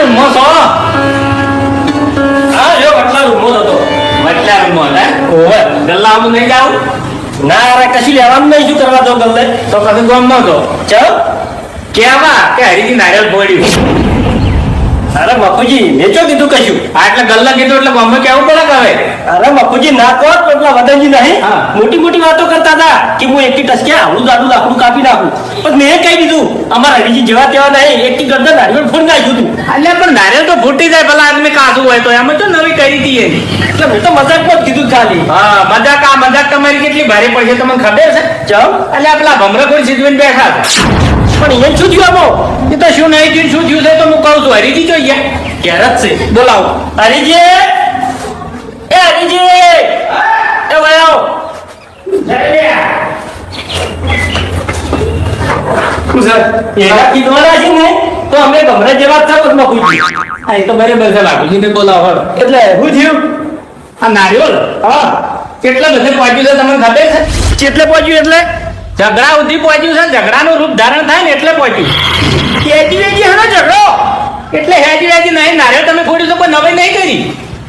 રૂમો છો હા જો વટલા રૂમો હતો વટલા રૂમો હતા ઓવે ગલ્લામાં નહીં જાવ ના યાર કશું લેવાનું નહીં શું કરવા દો ગલ્લે તો કશું ગામમાં તો ચલ કેવા કે હરીથી નારિયેળ ફોડ્યું અરે બાપુજી વેચો કીધું કશું આ એટલે ગલ્લા કીધું એટલે ગામમાં કેવું પડે કે હવે અરે બાપુજી ના કહો તો પેલા વદનજી નહીં હા. મોટી મોટી વાતો કરતા હતા કે હું એકથી ટસકે આવડું જાડું લાકડું કાપી નાખું પણ મેં કહી દીધું અમારા હરીજી જેવા તેવા નહીં એકથી ગરદન નારિયેળ ફોડી નાખ્યું હતું એટલે પણ નારિયેળ તો ફૂટી જાય પેલા આદમી કાચું હોય તો એમાં તો નવી કરી હતી એની એટલે મેં તો મજાકમાં જ કીધું ખાલી હા મજાક આ મજાક તમારી કેટલી ભારે પડશે તમને ખબર છે ચમ એટલે પેલા ભમરાખોર સીધવીને બેઠા હતા પણ અહીંયા શું થયું આમાં એ તો શું નહીં થયું શું થયું છે તો હું કહું છું હરીજી જોઈએ ક્યારે જ છે બોલાવો હરીજી એ હરીજી એ વયો એના કીધવાના છે ને તો અમે ગમરા જેવા જ થાવ બાપુજી હા એ તો બરાબર છે બાપુજીને બોલાવો હળો. એટલે શું થયું આ નારિયેળ હા કેટલા બધે પહોંચ્યું છે તમને ખબર છે ચેટલે પહોંચ્યું એટલે ઝઘડા સુધી પહોંચ્યું છે ઝઘડાનું રૂપ ધારણ થાય ને એટલે પહોંચ્યું કેજી વેજી હનો ઝઘડો એટલે હેજી હેજી નહીં નારિયેળ તમે ફોડ્યું તો કોઈ નવાઈ નહીં કરી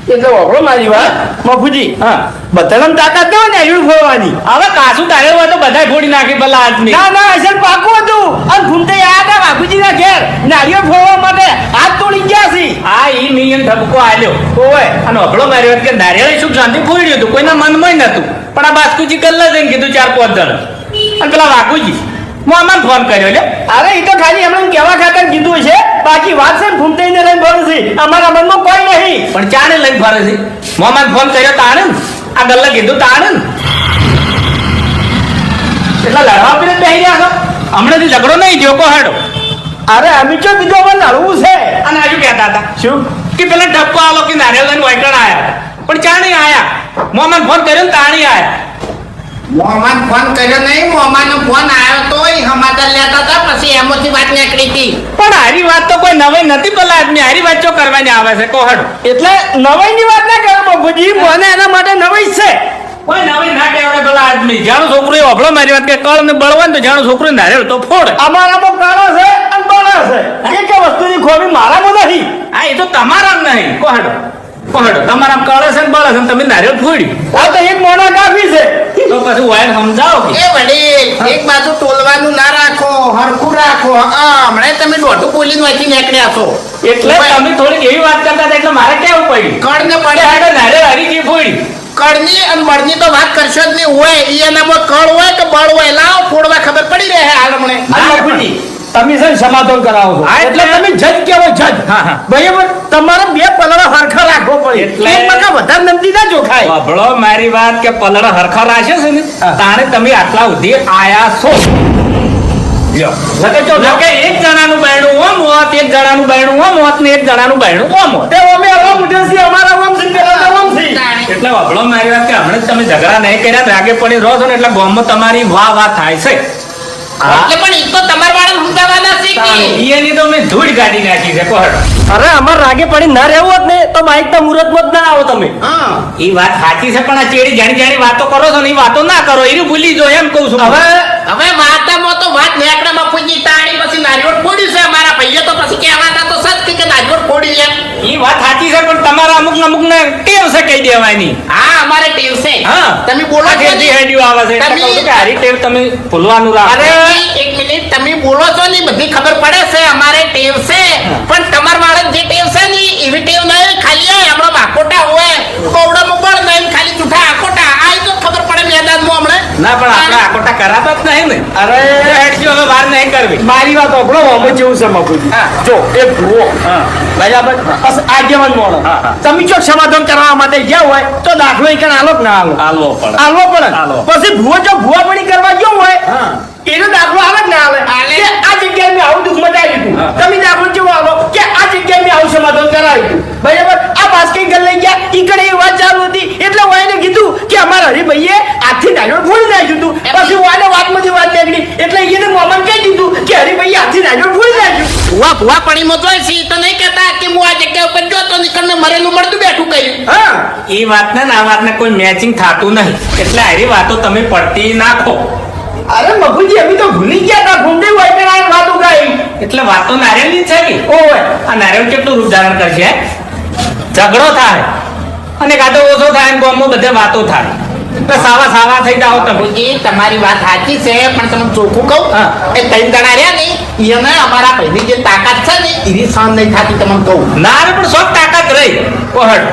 એટલે વાપરો મારી વાત બાપુજી હા બધાને તાકાત ન હોય ને આયુળ ફોડવાની હવે કાસું તારેલું હોય તો બધાય ફોડી નાખી ભલા આદમી ના ના અસલ પાકું હતું અને ભૂમતે આયા હતા બાપુજીના ઘેર નારિયેળ ફોડવા માટે હાથ તોડી ગયા છે આ ઈ મિલિયન ધબકો આલ્યો ઓય અને અભળો માર્યો કે નારિયેળ સુખ શાંતિ ફોડ્યું હતું કોઈના મનમાં નતું પણ આ બાસ્કુજી ગલ્લા જઈને કીધું 4-5 જણ અને પેલા વાકુજી મોહમ્મદ ફોન કર્યો લે અરે એ તો ખાલી એમણે કેવા ખાતર કીધું છે બાકી વાત છે ભૂમતે ને લઈને ભરું છે અમારા મનમાં કોઈ નહીં પણ ચાને લઈને ફરે છે મોહમ્મદ ફોન કર્યો તાણે ને આ ગલ્લા કીધું તાણે ને એટલા લડવા પીને બેસી રહ્યા છો હમણાંથી ઝઘડો નહીં થયો કો હેડો અરે અમે તો કીધું અમારે લડવું છે અને આજુ કહેતા હતા શું કે પેલા ડબ્બો આલો કે નારિયેળ લઈને વાયકણ આયા પણ ચાણી આયા મોહમ્મદ ફોન કર્યો ને તાણી આયા મોહમ્મદ ફોન કર્યો નહીં મોહમ્મદનો ફોન આવ્યો તો એ સમાચાર લેતા હતા પછી એમાંથી વાત નીકળી હતી પણ હારી વાત તો કોઈ નવાઈ નથી પેલા આદમી હારી વાત ચો કરવાની આવે છે કો હેડો એટલે નવાઈની વાત ના કરો બાપુજી મને એના માટે નવાઈ જ છે કોઈ નવાઈ ના કહેવાય પેલા આદમી જાણો છોકરો એ અભળો મારી વાત કે કળ ને બળવાન તો જાણો છોકરો નારિયેળ તો ફોડ અમારામાં કાળો છે અને બળો છે એક વસ્તુની ખોબી મારામાં નથી હા એ તો તમારા નહીં કો હેડો તમારા કળે છે ને બળે છે ને તમે નારિયેળ ફોડ્યું આ તો એક મોણા કાફી છે તો પછી વાયર સમજાવો કે એ વડીલ એક બાજુ ટોલવાનું ના રાખો હરખું રાખો હમણાં તમે દોઢું બોલીને વાંચી નીકળ્યા છો એટલે તમે થોડીક એવી વાત કરતા હતા એટલે મારે કેવું પડ્યું કળ ને પડે પડે હેડો નારિયેળ હારી ગઈ ફોડી કળની અને બળની તો વાત કરશો જ નહીં હોય ઈ એનામાં કળ હોય કે બળ હોય લાવો ફોડવા ખબર પડી રહે હાલ હમણે આ બાપુજી તમે છે ને સમાધાન કરાવો છો હા, એટલે એટલે તમે જજ કેવો જજ હા, હા. બરાબર તમારે બે પલડા હરખા રાખવો પડે એટલે- એક મકા વધારે નમતી ના જોખાય અભળો મારી વાત કે પલળ હરખા રાખે છે ને હા. તાણે તમે આટલા સુધી આયા છો નકે એક જણાનું બાયણું ઓમ હોત એક જણાનું બાયણું ઓમ હોત ને એક જણાનું બાયણું ઓમ હોત તે અમે હવા મુઠે છે અમારા ઓમ છે પેલા તો ઓમ છે એટલે અભળો મારી વાત કે હમણાં જ તમે ઝઘડા નહીં કર્યા રાગે પડી રહો છો ને એટલે ગામમાં તમારી વાહ થાય છે એટલે પણ ઈ તો તમારા વાળા સમજાવવાના છે કે એની તો મેં ધૂળ કાઢી નાખી છે કોહડ અરે અમાર રાગે પડી ના રહેવું હોત ને તો બાઈક ના મુહૂર્તમાં જ ના આવો તમે હા એ વાત સાચી છે પણ આ ચેડી જાણી જાણી વાતો કરો છો ને એ વાતો ના કરો એ ભૂલી જો એમ કહું છું હવે હવે વાતામાં તો વાત નેકડા બાપુજી તાણી પછી નારિયેળ ફોડ્યું છે અમારા ભાઈએ તો પછી કહેવાતા તો સચ કે નારિયેળ ફોડી એમ એ વાત સાચી છે પણ તમારા અમુક ને ટેવ છે કહી દેવાની હા અમારે ટેવ છે હા તમે બોલો છો ને? હેડી હેડી આવે છે એટલે કહું છું કે હારી ટેવ તમે ભૂલવાનું રાખો અરે એક મિનિટ તમે બોલો છો ને બધી ખબર પડે છે અમારે ટેવ છે પણ તમાર વાળા જે ટેવ છે ને એવી ટેવ નહીં ખાલી આપણો બાકોટા હોય કોવડા મુબળ નહીં ખાલી જૂઠા આકોટા આ તો ખબર પડે મેદાનમાં હમણે ના પણ આપણે આકોટા કરાતા જ નહીં ને અરે હેડજો હવે વાર નહીં કરવી મારી વાત ઓગળો અમે જેવું છે મફુજી હા. જો એ ભૂવો હા. બરાબર બસ આગેવાન મોણો હા, હા. તમે જો સમાધાન કરવા માટે ગયા હોય તો દાખલો એક આલો કે ના આલો હાલવો પડે આલવો પડે આલો. પછી ભૂવો જો ભૂવાપણી કરવા ગયો હોય હા. એનો દાખલો આવે કે ના આવે આલે. કે આ જગ્યાએ મેં આવું દુઃખ મચાવ્યું હતું હા. તમે દાખલો કેવો આલો કે આ જગ્યાએ મેં આવું સમાધાન કરાવ્યું હતું બરાબર આ બાસ્કેટ ગલ લઈ ગયા ઈકડે એ વાત ચાલુ હતી એટલે હું એને કીધું કે અમારા હરિભાઈએ હાથથી નારિયેળ ફોડી નાખ્યું હતું પછી હું આને વાતમાંથી વાત નીકળી એટલે એને મોમન કહી દીધું કે હરિભાઈએ હાથથી નારિયેળ ફોડી નાખ્યું ભૂવા પડીમાં જોઈ છે ઈ તો નહીં કહેતા કે હું આ જગ્યા ઉપર જો તો નીકળને મરેલું મળતું બેઠું કહ્યું હા એ વાતને ને આ વાતને કોઈ મેચિંગ થતું નહીં એટલે આરી વાતો તમે પડતી નાખો અરે મફુજી અમે તો ભૂલી ગયા તા ભૂંડે હોય કે આ વાત ઉગાઈ એટલે વાત તો નારિયેળની જ છે કે ઓય આ નારિયેળ કેટલું રૂપ ધારણ કરશે હે? ઝઘડો થાય અને કાં તો ઓછો થાય ને ગામમાં બધે વાતો થાય તો સાવા થઈ જાઓ તમે બાપુજી તમારી વાત સાચી છે પણ તમે ચોખ્ખું કહું હા. એ ત્રણ જણા રહ્યા ને એને અમારા ભાઈની જે તાકાત છે ને એની સહન નહીં થતી તમને કહું ના રે પણ શોખ તાકાત રહી કોહડ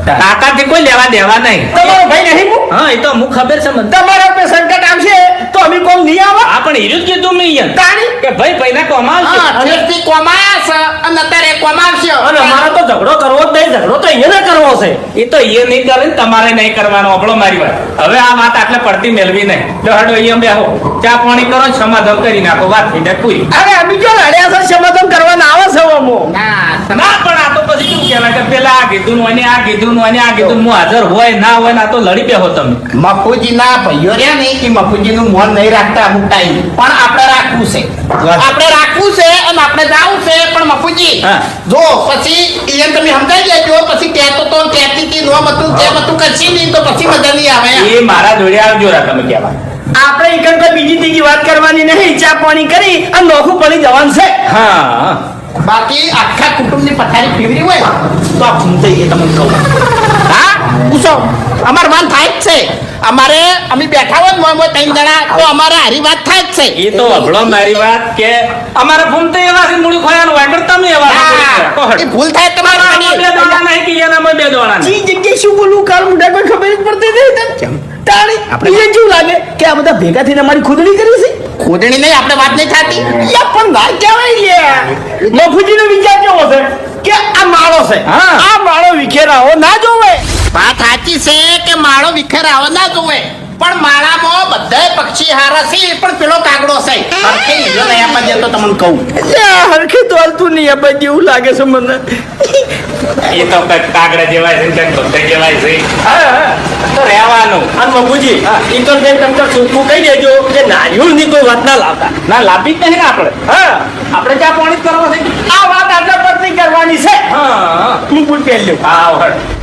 તાકાતથી કોઈ લેવા દેવા નહીં તમારો ભાઈ નહીં હું હા એ તો અમુક ખબર છે મને તમારા પર સંકટ આવશે તો અમે કોમ નહીં આવે આ પણ હીરું જ કીધું મેં ઈયન. તાણી કે ભાઈ ભાઈના કોમાં આવશે હા ઠેકથી કોમાયા છે અને અત્યારે કોમાવશે અને અમારે તો ઝઘડો કરવો જ નહીં ઝઘડો તો અહીંયા કરવો છે એ તો એ નહીં કરે ને તમારે નહીં કરવાનો આપણો મારી વાત હવે આ વાત આટલે પડતી મેળવી નહીં લો હડો અહીંયા બેહો ચા પાણી કરો ને સમાધાન કરી નાખો વાત થઈ જાય પૂરી અરે અમે જો લડ્યા છે સમાધાન કરવાના આવે છે અમો ના ના પણ આ તો પછી શું કહેવાય કે પેલા આ કીધું ને આ કીધું ને આ કીધું હું હાજર હોય ના હોય ને આ તો લડી બેહો તમે મફુજીના ભાઈઓ રહ્યા ને એ મફુજીનું મોન નહીં રાખતા અમુક ટાઈમ પણ આપણે રાખવું છે આપણે રાખવું છે અને આપણે જાવું છે પણ મફુજી હા. જો પછી એને તમે સમજાઈ દેજો પછી કહેતો તો કહેતી હતી નોમ હતું તેમ હતું કરશી નહીં તો પછી મજા નહીં આવે એ મારા જોડે આવજો રા તમે કહેવા આપણે એકન કોઈ બીજી ત્રીજી વાત કરવાની નહીં ચા પાણી કરી અને નોખું પડી જવાનું છે હા બાકી આખા કુટુંબની પથારી ફેવરી હોય તો આ ફૂમતાઈ એ તમને કહું હા પૂછો અમાર વાન થાય જ છે અમારે અમે બેઠા હોય ને મોય ત્રણ જણા તો અમારે હારી વાત થાય જ છે એ તો હબળો મારી વાત કે અમારે ફૂમતે એવા છે મૂળી ખોયાનું હોય પણ તમે એવા છો. હા, કોહડ. એ ભૂલ થાય તમારી આમાં બે દોણા નહીં કે એનામાં બે દોણા નહીં. જી જગ્યાએ શું બોલું કાલ મુંડા કોઈ ખબર જ પડતી નહીં તને તાણી આપણે કેવું લાગે કે આ બધા ભેગા થઈને અમારી ખુદડી કરી છે ખોદણી નહીં આપણે વાત નહીં થતી યા પણ ના કહેવાય લે મફુજીનો વિચાર કેવો છે કે આ માળો છે હા. આ માળો વિખેરાવો ના જોવે વાત સાચી છે કે માળો વિખેરાવા ના જોવે પણ માળામાં બધાય પક્ષી હારા છે પણ પેલો કાગડો છે હરખે હીરો નહીં આપવા દેતો તમને કહું હરખી તો હાલતું નહીં આ બાજુ એવું લાગે છે મને એ તો કંઈક કાગડા જેવાય છે કંઈક ભક્ત જેવાય છે તો રહેવાનું અને મફુજી ઈ તો જેમ તમે ચોખ્ખું કહી દેજો કે નારિયેળની કોઈ વાત ના લાવતા ના લાભી જ નહીં ને આપણે હા આપણે ચા પાણી જ કરવા છે આ વાત આટલા પરથી કરવાની છે હા હું પૂછ પહેલ હા વળ.